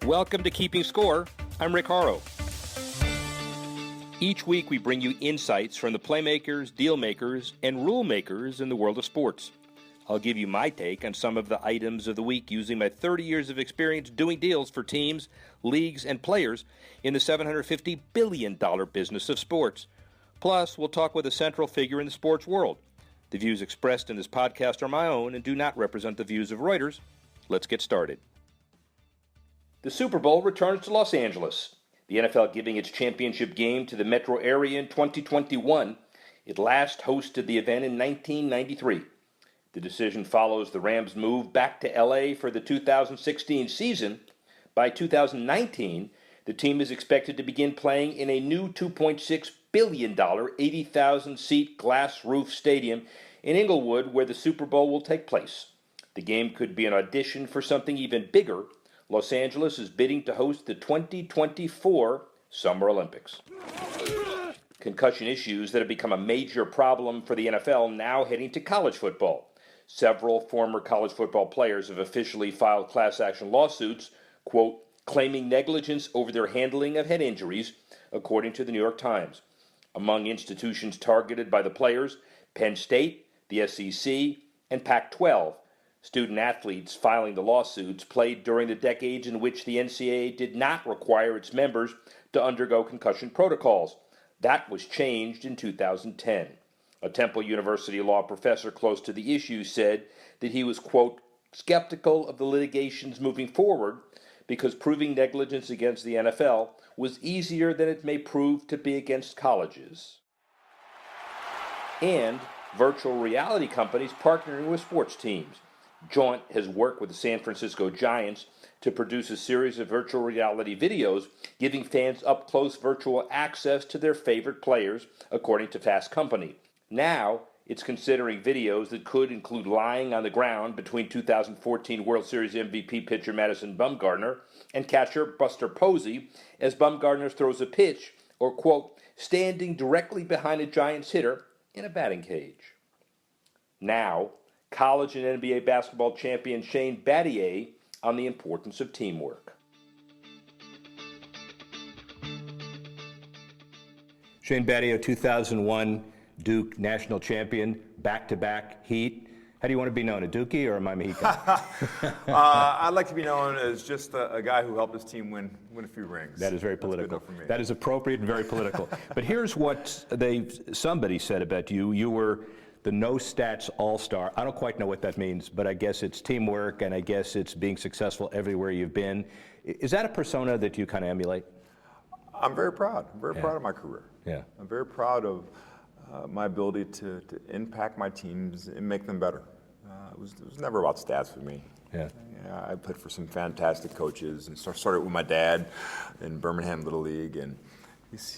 Welcome to Keeping Score. I'm Rick Horrow. Each week we bring you insights from the playmakers, deal makers, and rule makers in the world of sports. I'll give you my take on some of the items of the week using my 30 years of experience doing deals for teams, leagues, and players in the $750 billion business of sports. Plus, we'll talk with a central figure in the sports world. The views expressed in this podcast are my own and do not represent the views of Reuters. Let's get started. The Super Bowl returns to Los Angeles. The NFL giving its championship game to the metro area in 2021. It last hosted the event in 1993. The decision follows the Rams' move back to LA for the 2016 season. By 2019, the team is expected to begin playing in a new $2.6 billion, 80,000-seat glass-roof stadium in Inglewood, where the Super Bowl will take place. The game could be an audition for something even bigger. Los Angeles is bidding to host the 2024 Summer Olympics. Concussion issues that have become a major problem for the NFL now heading to college football. Several former college football players have officially filed class action lawsuits, quote, claiming negligence over their handling of head injuries, according to the New York Times. Among institutions targeted by the players, Penn State, the SEC, and Pac-12. Student athletes filing the lawsuits played during the decades in which the NCAA did not require its members to undergo concussion protocols. That was changed in 2010. A Temple University law professor close to the issue said that he was, quote, skeptical of the litigations moving forward because proving negligence against the NFL was easier than it may prove to be against colleges. And virtual reality companies partnering with sports teams. Jaunt has worked with the San Francisco Giants to produce a series of virtual reality videos giving fans up-close virtual access to their favorite players, according to Fast Company. Now, it's considering videos that could include lying on the ground between 2014 World Series MVP pitcher Madison Bumgarner and catcher Buster Posey as Bumgarner throws a pitch, or, quote, standing directly behind a Giants hitter in a batting cage. Now, college and NBA basketball champion Shane Battier on the importance of teamwork. Shane Battier, 2001 Duke national champion, back-to-back Heat. How do you want to be known, a Dookie or a Miami Heat guy? I'd like to be known as just a guy who helped his team win a few rings. That is very political. That's good enough for me. That is appropriate and very political. But here's what somebody said about you. You were the no-stats all-star. I don't quite know what that means, but I guess it's teamwork, and I guess it's being successful everywhere you've been. Is that a persona that you kind of emulate? I'm very proud. I'm very proud of my career. Yeah. I'm very proud of my ability to impact my teams and make them better. It was never about stats for me. Yeah. I played for some fantastic coaches and started with my dad in Birmingham Little League, and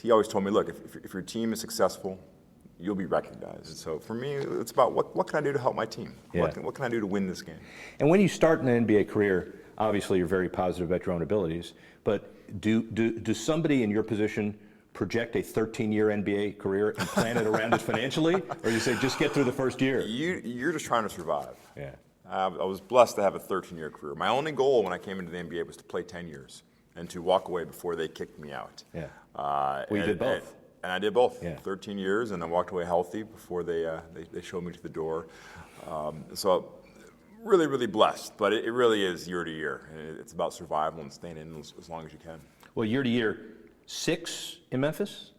he always told me, look, if your team is successful, you'll be recognized. And so for me, it's about what can I do to help my team? Yeah. What can I do to win this game? And when you start an NBA career, obviously you're very positive about your own abilities, but do somebody in your position project a 13-year NBA career and plan it around it financially? Or you say, just get through the first year? You're just trying to survive. Yeah. I was blessed to have a 13-year career. My only goal when I came into the NBA was to play 10 years and to walk away before they kicked me out. Yeah. You did both. And I did both. Yeah. 13 years, and I walked away healthy before they showed me to the door. So really, really blessed. But it really is year to year. It's about survival and staying in as long as you can. Well, year to year, 6 in Memphis?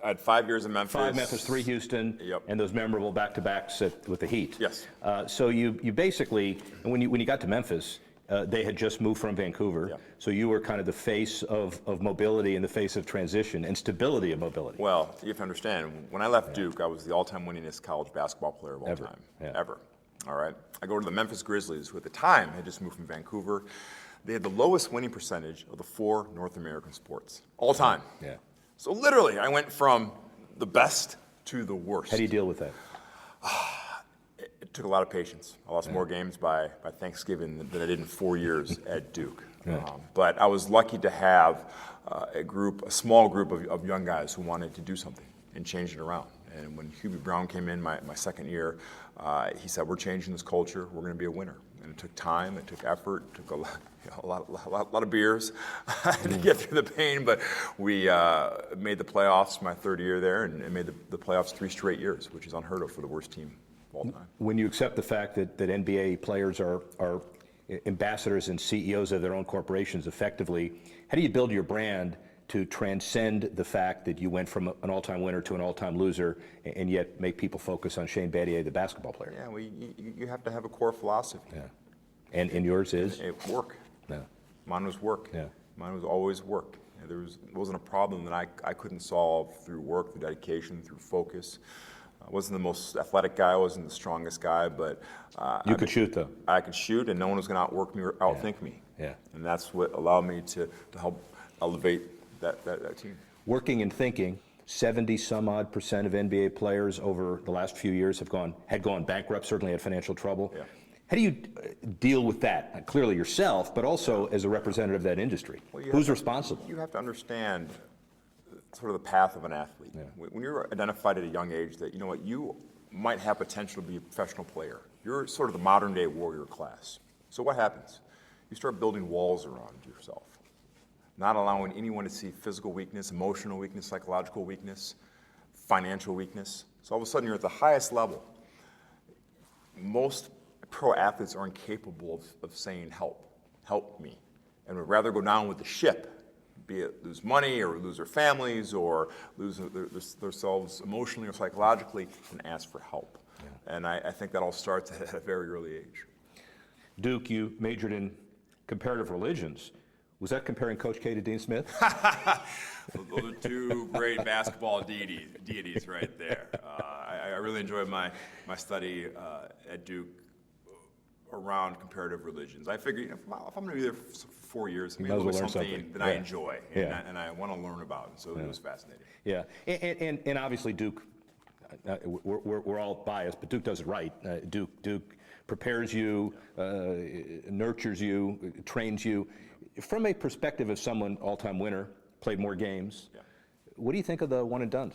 I had 5 years in Memphis. 5 Memphis, 3 Houston, Yep. and those memorable back-to-backs with the Heat. Yes. So you basically, and when you got to Memphis, they had just moved from Vancouver, Yeah. so you were kind of the face of mobility in the face of transition and stability of mobility. Well, you have to understand, when I left Duke, I was the all-time winningest college basketball player of all time. Yeah. Ever. All right? I go to the Memphis Grizzlies, who at the time had just moved from Vancouver. They had the lowest winning percentage of the 4 North American sports, all time. Yeah. So literally, I went from the best to the worst. How do you deal with that? It took a lot of patience. I lost more games by Thanksgiving than I did in 4 years at Duke. But I was lucky to have a small group of young guys who wanted to do something and change it around. And when Hubie Brown came in my second year, he said, we're changing this culture. We're going to be a winner. And it took time, it took effort, it took a lot of beers to get through the pain. But we made the playoffs my third year there and made the playoffs 3 straight years, which is unheard of for the worst team of all time. When you accept the fact that NBA players are ambassadors and CEOs of their own corporations effectively, how do you build your brand to transcend the fact that you went from an all-time winner to an all-time loser and yet make people focus on Shane Battier, the basketball player? Yeah, well, you have to have a core philosophy. Yeah. And yours is? Work. Yeah. Mine was work. Yeah. Mine was always work. It wasn't a problem that I couldn't solve through work, through dedication, through focus. I wasn't the most athletic guy, I wasn't the strongest guy, but you could shoot, though. I could shoot, and no one was going to outwork me or outthink me. Yeah. And that's what allowed me to help elevate that team. Working and thinking, 70-some-odd% of NBA players over the last few years had gone bankrupt, certainly had financial trouble. Yeah. How do you deal with that? Clearly yourself, but also as a representative of that industry. Well, who's responsible? You have to understand sort of the path of an athlete. Yeah. When you're identified at a young age that, you know what, you might have potential to be a professional player. You're sort of the modern day warrior class. So what happens? You start building walls around yourself, not allowing anyone to see physical weakness, emotional weakness, psychological weakness, financial weakness. So all of a sudden you're at the highest level. Most pro athletes are incapable of saying help me, and would rather go down with the ship, be it lose money or lose their families or lose themselves emotionally or psychologically, than ask for help. Yeah. And I think that all starts at a very early age. Duke, you majored in comparative religions. Was that comparing Coach K to Dean Smith? Those are 2 great basketball deities right there. I really enjoyed my study at Duke around comparative religions. I figured, if I'm going to be there for 4 years, maybe look at something that I enjoy and I want to learn about. And so it was fascinating. Yeah, and obviously Duke, we're all biased, but Duke does it right. Duke prepares you, nurtures you, trains you. From a perspective of someone all-time winner, played more games, what do you think of the one and dones?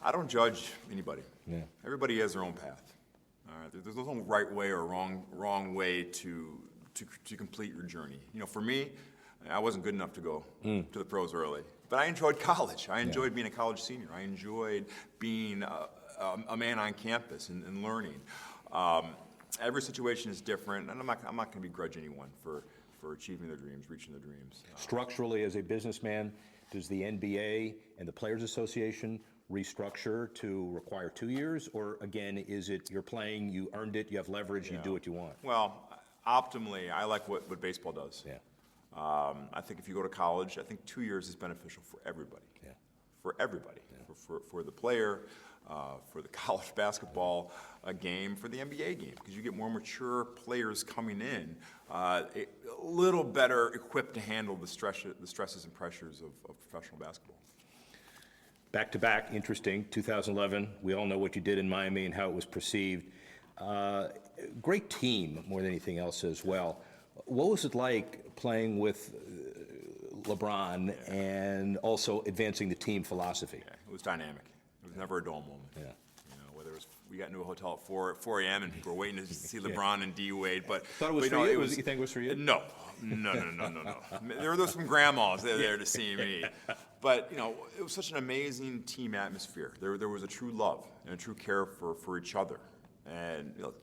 I don't judge anybody. Yeah. Everybody has their own path. All right, there's no right way or wrong way to complete your journey. You know, for me, I wasn't good enough to go to the pros early, but I enjoyed college. I enjoyed being a college senior. I enjoyed being a man on campus and learning. Every situation is different, and I'm not going to begrudge anyone for achieving their dreams, reaching their dreams. Structurally, as a businessman, does the NBA and the Players Association restructure to require 2 years, or again, is it you're playing, you earned it, you have leverage, you do what you want? Well, optimally, I like what baseball does. Yeah. I think if you go to college, I think 2 years is beneficial for everybody. Yeah. For everybody. Yeah. For the player, for the college basketball game, for the NBA game, because you get more mature players coming in, a little better equipped to handle the stresses and pressures of professional basketball. Back-to-back, interesting, 2011, we all know what you did in Miami and how it was perceived. Great team, more than anything else as well. What was it like playing with LeBron and also advancing the team philosophy? Yeah, it was dynamic. It was never a dull moment. Yeah. You know, whether it was, we got into a hotel at 4 a.m. and people were waiting to see LeBron and D Wade, but thought it was for you. You think it was for you? No. There were some grandmas there to see me. But, you know, it was such an amazing team atmosphere. There was a true love and a true care for each other. And you know,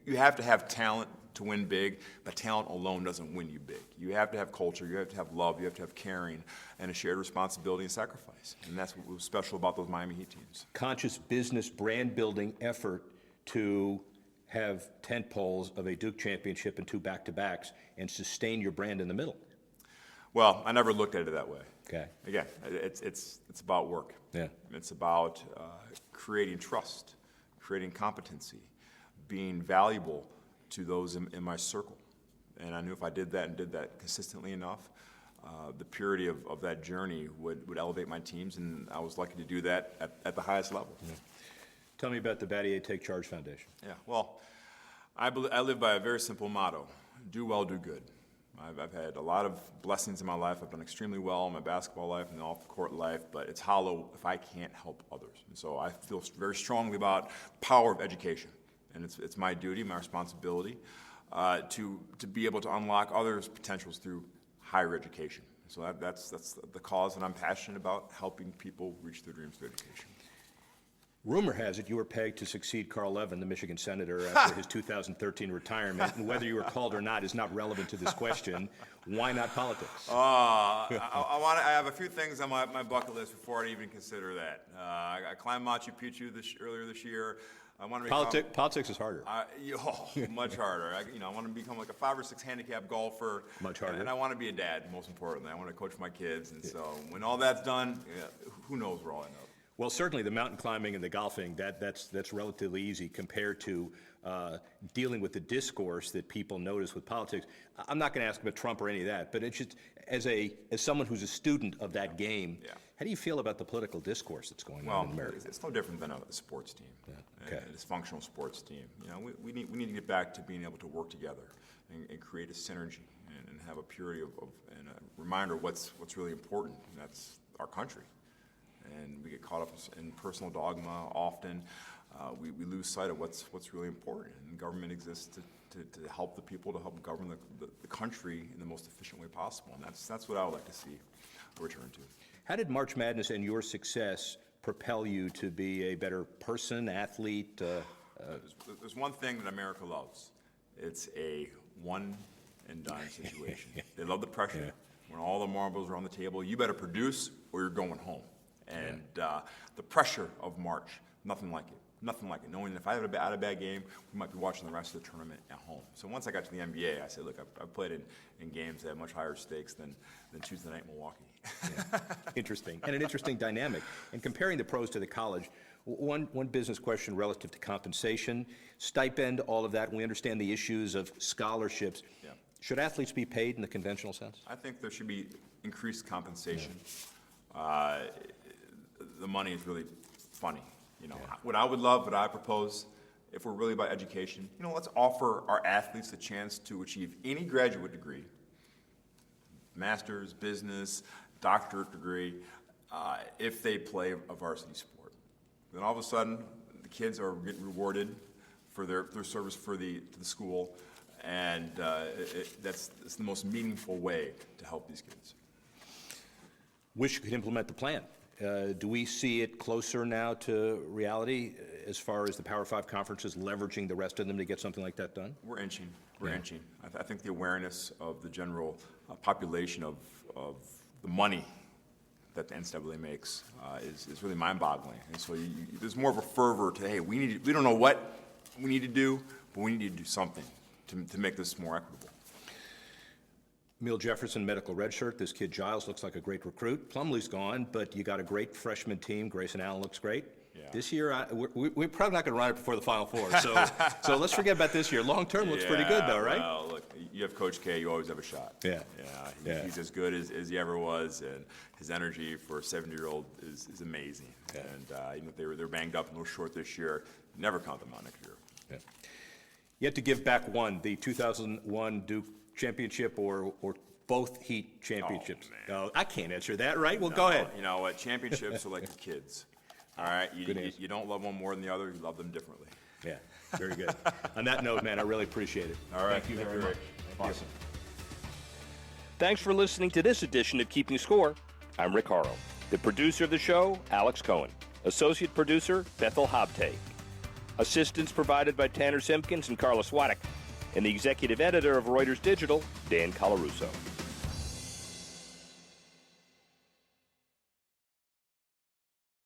you have to have talent to win big, but talent alone doesn't win you big. You have to have culture, you have to have love, you have to have caring, and a shared responsibility and sacrifice. And that's what was special about those Miami Heat teams. Conscious business brand-building effort to have tent poles of a Duke championship and 2 back-to-backs and sustain your brand in the middle. Well, I never looked at it that way. Okay. Again, it's about work. Yeah. It's about creating trust, creating competency, being valuable to those in my circle. And I knew if I did that and did that consistently enough, the purity of that journey would elevate my teams, and I was lucky to do that at the highest level. Yeah. Tell me about the Battier Take Charge Foundation. Yeah, well, I live by a very simple motto: do well, do good. I've had a lot of blessings in my life. I've done extremely well in my basketball life and off-the-court life, but it's hollow if I can't help others. And so I feel very strongly about the power of education, and it's my duty, my responsibility, to be able to unlock others' potentials through higher education. So that's the cause that I'm passionate about, helping people reach their dreams through education. Rumor has it you were pegged to succeed Carl Levin, the Michigan senator, after his 2013 retirement. And whether you were called or not is not relevant to this question. Why not politics? I have a few things on my bucket list before I even consider that. I climbed Machu Picchu earlier this year. I want to Politics is harder. Much harder. I want to become like a 5 or 6 handicap golfer. Much harder. And I want to be a dad, most importantly. I want to coach my kids. And so when all that's done, who knows where I'll end up. Well, certainly the mountain climbing and the golfing, that's relatively easy compared to dealing with the discourse that people notice with politics. I'm not going to ask about Trump or any of that, but it's just as someone who's a student of that game, how do you feel about the political discourse that's going on in America? It's no different than a sports team, a dysfunctional sports team. We need to get back to being able to work together and create a synergy and have a purity and a reminder of what's really important, and that's our country. And we get caught up in personal dogma often. We lose sight of what's really important. And government exists to help the people, to help govern the country in the most efficient way possible. And that's what I would like to see a return to. How did March Madness and your success propel you to be a better person, athlete? There's one thing that America loves. It's a one-and-done situation. They love the pressure. Yeah. When all the marbles are on the table, you better produce or you're going home. And the pressure of March, nothing like it. Nothing like it. Knowing that if I had a bad game, we might be watching the rest of the tournament at home. So once I got to the NBA, I said, look, I've played in games that have much higher stakes than Tuesday night in Milwaukee. Interesting. And an interesting dynamic. And comparing the pros to the college, one business question relative to compensation, stipend, all of that. And we understand the issues of scholarships. Yeah. Should athletes be paid in the conventional sense? I think there should be increased compensation. The money is really funny. What I would love, what I propose, if we're really about education, let's offer our athletes the chance to achieve any graduate degree, master's, business, doctorate degree, if they play a varsity sport. Then all of a sudden, the kids are getting rewarded for their service to the school, and that's the most meaningful way to help these kids. Wish you could implement the plan. Do we see it closer now to reality as far as the Power 5 conferences leveraging the rest of them to get something like that done? We're inching. We're inching. I think the awareness of the general population of the money that the NCAA makes is really mind-boggling. And so there's more of a fervor to, hey, we don't know what we need to do, but we need to do something to make this more equitable. Emil Jefferson, medical redshirt. This kid Giles looks like a great recruit. Plumlee's gone, but you got a great freshman team. Grayson Allen looks great. Yeah. This year, we're probably not going to run it before the Final Four. So let's forget about this year. Long term looks pretty good, though, right? Well, look, you have Coach K. You always have a shot. He's as good as he ever was, and his energy for a 70-year-old is amazing. Yeah. And even if they're banged up and a little short this year, never count them out next year. Yeah. Yet to give back one, the 2001 Duke championship or both Heat championships? Oh, I can't answer that, right? Well, go ahead. You know what? Championships are like the kids. All right? You don't love one more than the other. You love them differently. Yeah, very good. On that note, man, I really appreciate it. All right. Thank you very much. Awesome. Thanks for listening to this edition of Keeping Score. I'm Rick Horrow. The producer of the show, Alex Cohen. Associate producer, Bethel Habte. Assistance provided by Tanner Simpkins and Carlos Waddick. And the executive editor of Reuters Digital, Dan Colarusso.